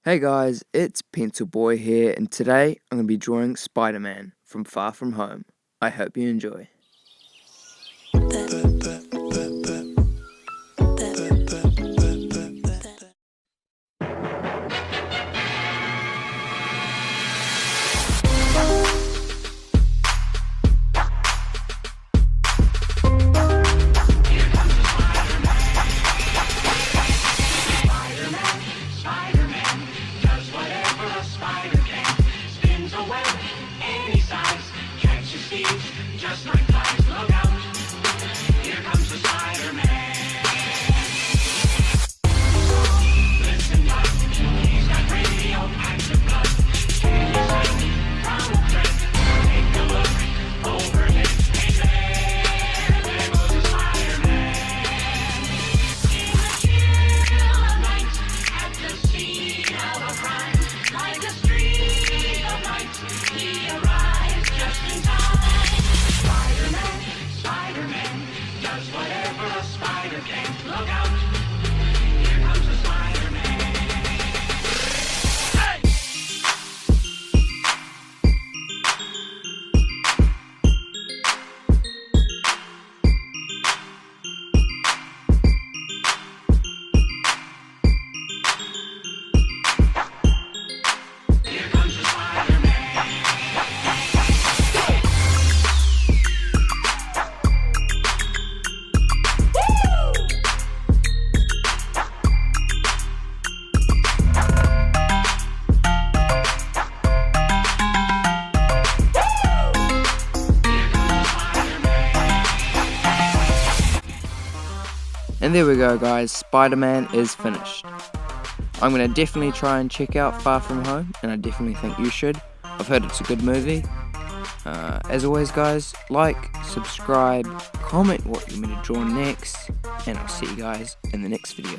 Hey guys, it's Pencil Boy here, and today I'm going to be drawing Spider-Man from Far From Home. I hope you enjoy. Just like flies, look out! Here comes the Spider-Man. Listen up, he's got radioactive blood. Can you sing from a thread? Take a look overhead. Hey there goes the Spider-Man. In the chill of night, at the scene of a crime, like a streak of light, he arrives just in time. Spider-Man does whatever a spider can. Look out! Here comes the Spider-Man. Hey! Here comes the Spider-Man. And there we go guys, Spider-Man is finished. I'm going to definitely try and check out Far From Home, and I definitely think you should. I've heard it's a good movie. As always guys, like, subscribe, comment what you want me to draw next, and I'll see you guys in the next video.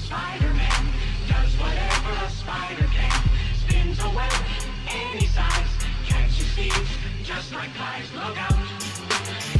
Spider-Man does whatever a spider can. Spins a web any size, catches thieves just like flies. Look out!